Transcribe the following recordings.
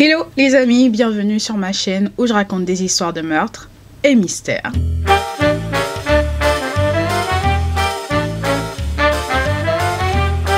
Hello les amis, bienvenue sur ma chaîne où je raconte des histoires de meurtres et mystères.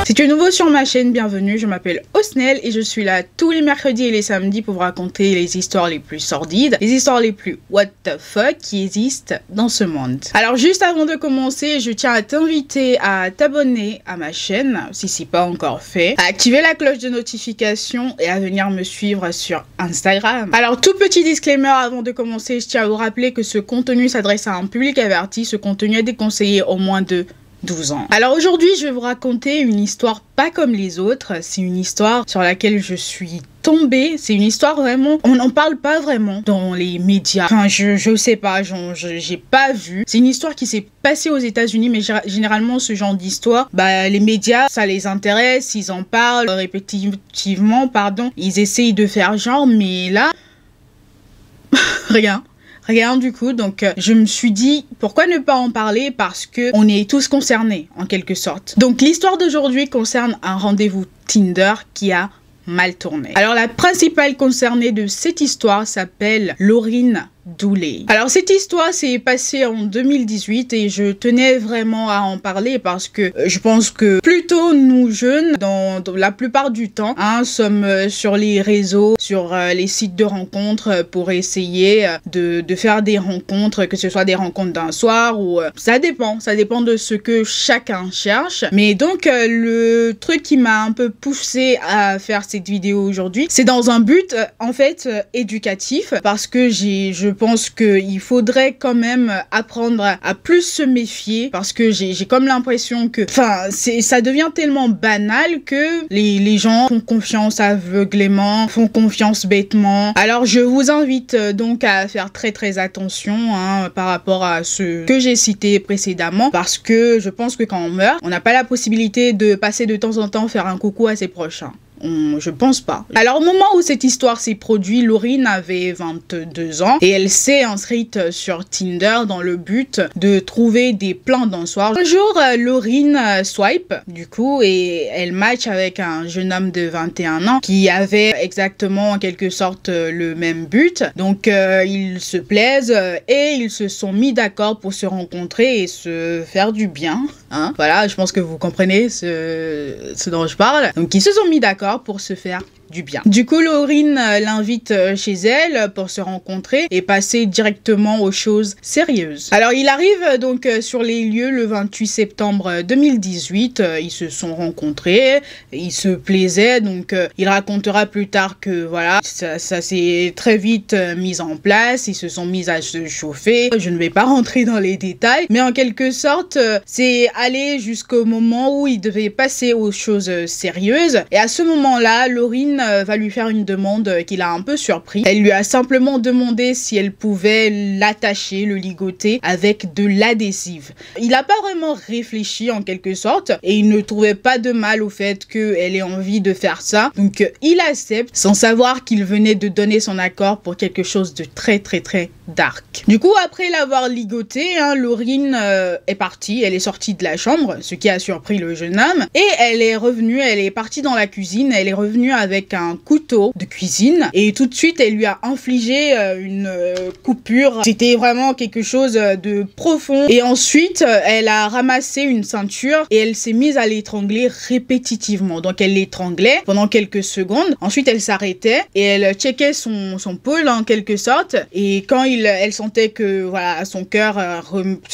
Si tu es nouveau sur ma chaîne, bienvenue, je m'appelle Osnel et je suis là tous les mercredis et les samedis pour vous raconter les histoires les plus sordides, les histoires les plus what the fuck qui existent dans ce monde. Alors juste avant de commencer, je tiens à t'inviter à t'abonner à ma chaîne, si ce n'est pas encore fait, à activer la cloche de notification et à venir me suivre sur Instagram. Alors tout petit disclaimer avant de commencer, je tiens à vous rappeler que ce contenu s'adresse à un public averti, ce contenu est déconseillé au moins de 12 ans. Alors aujourd'hui, je vais vous raconter une histoire pas comme les autres. C'est une histoire sur laquelle je suis tombée. C'est une histoire vraiment... On n'en parle pas vraiment dans les médias. Enfin, je sais pas, j'ai pas vu. C'est une histoire qui s'est passée aux États-Unis, mais généralement, ce genre d'histoire, les médias, ça les intéresse, ils en parlent répétitivement, Ils essayent de faire genre, mais là... Rien du coup, donc je me suis dit pourquoi ne pas en parler, parce que on est tous concernés en quelque sorte. Donc l'histoire d'aujourd'hui concerne un rendez-vous Tinder qui a mal tourné. Alors la principale concernée de cette histoire s'appelle Lauryn Dooley. Alors cette histoire s'est passée en 2018 et je tenais vraiment à en parler parce que je pense que plutôt nous jeunes, dans la plupart du temps, sommes sur les réseaux, sur les sites de rencontres pour essayer de faire des rencontres, que ce soit des rencontres d'un soir ou... ça dépend de ce que chacun cherche. Mais donc le truc qui m'a un peu poussé à faire cette vidéo aujourd'hui, c'est dans un but en fait éducatif, parce que je pense qu'il faudrait quand même apprendre à plus se méfier, parce que j'ai comme l'impression que, ça devient tellement banal que les gens font confiance aveuglément, font confiance bêtement. Alors je vous invite donc à faire très attention par rapport à ce que j'ai cité précédemment, parce que je pense que quand on meurt, on n'a pas la possibilité de passer de temps en temps faire un coucou à ses proches. Je pense pas. Alors au moment où cette histoire s'est produite, Lauryn avait 22 ans et elle s'est inscrite sur Tinder dans le but de trouver des plans d'un soir. Un jour, Lauryn swipe du coup et elle match avec un jeune homme de 21 ans qui avait exactement en quelque sorte le même but. Donc ils se plaisent et ils se sont mis d'accord pour se rencontrer et se faire du bien. Voilà, je pense que vous comprenez ce dont je parle. Donc ils se sont mis d'accord pour se faire du bien. Du coup, Lauryn l'invite chez elle pour se rencontrer et passer directement aux choses sérieuses. Alors, il arrive donc sur les lieux le 28 septembre 2018. Ils se sont rencontrés, ils se plaisaient, donc il racontera plus tard que voilà, ça s'est très vite mis en place, ils se sont mis à se chauffer. Je ne vais pas rentrer dans les détails, mais en quelque sorte, c'est aller jusqu'au moment où ils devaient passer aux choses sérieuses. Et à ce moment-là, Lauryn va lui faire une demande qui l'a un peu surpris. Elle lui a simplement demandé si elle pouvait l'attacher, le ligoter avec de l'adhésif. Il n'a pas vraiment réfléchi en quelque sorte et il ne trouvait pas de mal au fait qu'elle ait envie de faire ça. Donc il accepte sans savoir qu'il venait de donner son accord pour quelque chose de très dark. Du coup, après l'avoir ligoté, Lauryn est partie, elle est sortie de la chambre, ce qui a surpris le jeune homme, et elle est partie dans la cuisine, elle est revenue avec un couteau de cuisine et tout de suite elle lui a infligé une coupure. C'était vraiment quelque chose de profond. Et ensuite elle a ramassé une ceinture et elle s'est mise à l'étrangler répétitivement. Donc elle l'étranglait pendant quelques secondes, ensuite elle s'arrêtait et elle checkait son pôle en quelque sorte, et quand elle sentait que voilà, son cœur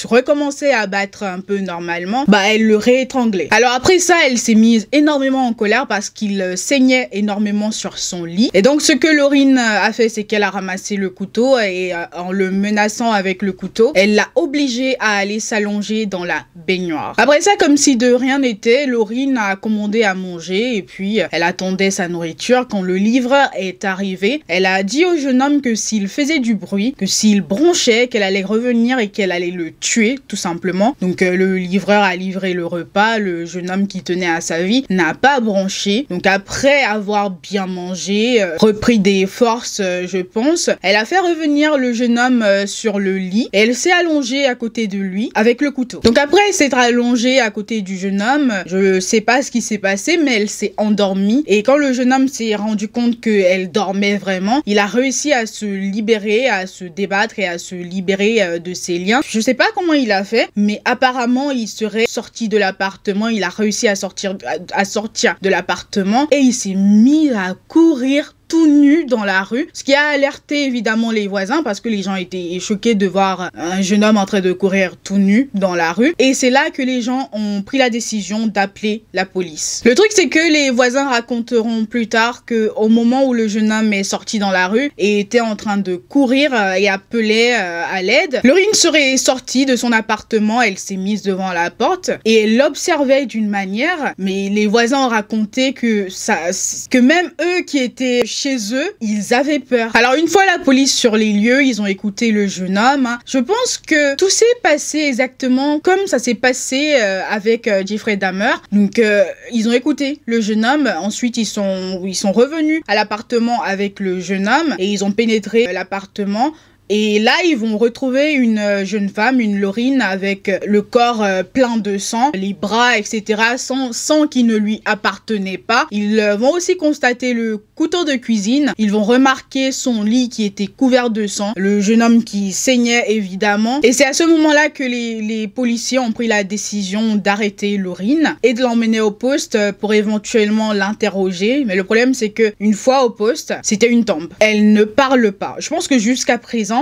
recommençait à battre un peu normalement, elle le réétranglait. Alors après ça, elle s'est mise énormément en colère parce qu'il saignait énormément sur son lit. Et donc ce que Lauryn a fait, c'est qu'elle a ramassé le couteau et en le menaçant avec le couteau, elle l'a obligé à aller s'allonger dans la baignoire. Après ça, comme si de rien n'était, Lauryn a commandé à manger et puis elle attendait sa nourriture. Quand le livreur est arrivé, elle a dit au jeune homme que s'il faisait du bruit, que s'il bronchait, qu'elle allait revenir et qu'elle allait le tuer tout simplement. Donc le livreur a livré le repas, le jeune homme qui tenait à sa vie n'a pas bronché. Donc après avoir avoir bien mangé, repris des forces, je pense. Elle a fait revenir le jeune homme sur le lit et elle s'est allongée à côté de lui avec le couteau. Donc après elle s'est allongée à côté du jeune homme, je sais pas ce qui s'est passé, mais elle s'est endormie et quand le jeune homme s'est rendu compte qu'elle dormait vraiment, il a réussi à se libérer, à se débattre et à se libérer de ses liens. Je sais pas comment il a fait, mais apparemment il serait sorti de l'appartement, il a réussi à sortir de l'appartement et il s'est mis à courir tout nu dans la rue, ce qui a alerté évidemment les voisins parce que les gens étaient choqués de voir un jeune homme en train de courir tout nu dans la rue et c'est là que les gens ont pris la décision d'appeler la police. Le truc c'est que les voisins raconteront plus tard que au moment où le jeune homme est sorti dans la rue et était en train de courir et appelait à l'aide, Laureen serait sortie de son appartement, elle s'est mise devant la porte et elle l'observait d'une manière, mais les voisins ont raconté que même eux qui étaient chez eux, ils avaient peur. Alors une fois la police sur les lieux, ils ont écouté le jeune homme. Je pense que tout s'est passé exactement comme ça s'est passé avec Jeffrey Dahmer. Donc ils ont écouté le jeune homme. Ensuite ils sont revenus à l'appartement avec le jeune homme et ils ont pénétré l'appartement. Et là, ils vont retrouver une jeune femme, une Laureen, avec le corps plein de sang, les bras, etc., sang qui ne lui appartenait pas. Ils vont aussi constater le couteau de cuisine. Ils vont remarquer son lit qui était couvert de sang, le jeune homme qui saignait évidemment. Et c'est à ce moment-là que les policiers ont pris la décision d'arrêter Laureen et de l'emmener au poste pour éventuellement l'interroger. Mais le problème, c'est que une fois au poste, c'était une tombe. Elle ne parle pas. Je pense que jusqu'à présent,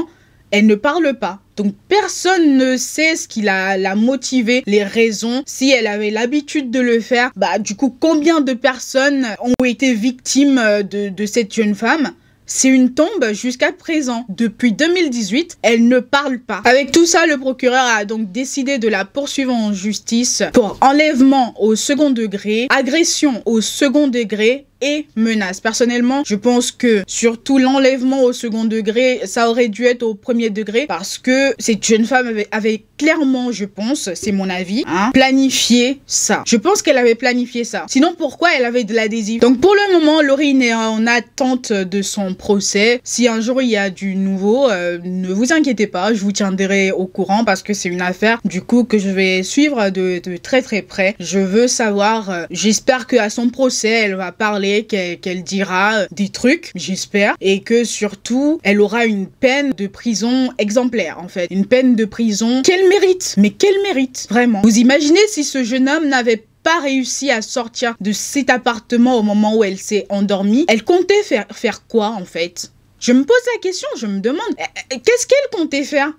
elle ne parle pas. Donc personne ne sait ce qui l'a motivée, les raisons, si elle avait l'habitude de le faire. Bah du coup, combien de personnes ont été victimes de cette jeune femme ? C'est une tombe jusqu'à présent. Depuis 2018, elle ne parle pas. Avec tout ça, le procureur a donc décidé de la poursuivre en justice pour enlèvement au second degré, agression au second degré et menace. Personnellement, je pense que surtout l'enlèvement au second degré, ça aurait dû être au premier degré parce que cette jeune femme avait clairement, je pense, c'est mon avis, planifié ça. Je pense qu'elle avait planifié ça. Sinon, pourquoi elle avait de l'adhésif? Donc pour le moment, Laureen est en attente de son procès. Si un jour il y a du nouveau, ne vous inquiétez pas, je vous tiendrai au courant parce que c'est une affaire du coup que je vais suivre de très très près. Je veux savoir, j'espère qu'à son procès, elle va parler, qu'elle dira des trucs, j'espère, et que surtout, elle aura une peine de prison exemplaire, en fait. Une peine de prison qu'elle mérite, mais qu'elle mérite, vraiment. Vous imaginez si ce jeune homme n'avait pas réussi à sortir de cet appartement au moment où elle s'est endormie, elle comptait faire quoi, en fait? Je me pose la question, je me demande, qu'est-ce qu'elle comptait faire?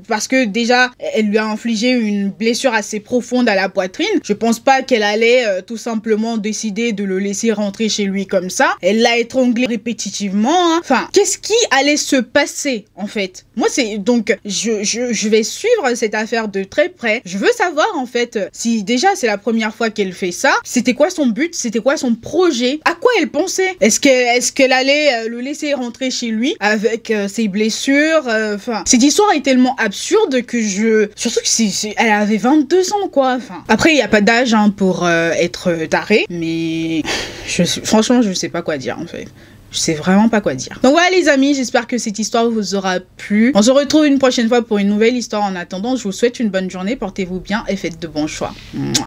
Parce que déjà, elle lui a infligé une blessure assez profonde à la poitrine. Je pense pas qu'elle allait tout simplement décider de le laisser rentrer chez lui comme ça. Elle l'a étranglé répétitivement. Enfin, qu'est-ce qui allait se passer en fait? Moi, c'est donc je vais suivre cette affaire de très près. Je veux savoir en fait si déjà c'est la première fois qu'elle fait ça. C'était quoi son but? C'était quoi son projet? À quoi elle pensait? Est-ce qu'elle allait le laisser rentrer chez lui avec ses blessures? Enfin, cette histoire est tellement absurde que surtout que elle avait 22 ans quoi. Enfin, après il y a pas d'âge pour être taré, mais franchement je sais pas quoi dire en fait. Je sais vraiment pas quoi dire. Donc voilà les amis, j'espère que cette histoire vous aura plu. On se retrouve une prochaine fois pour une nouvelle histoire. En attendant, je vous souhaite une bonne journée, portez-vous bien et faites de bons choix. Mouah.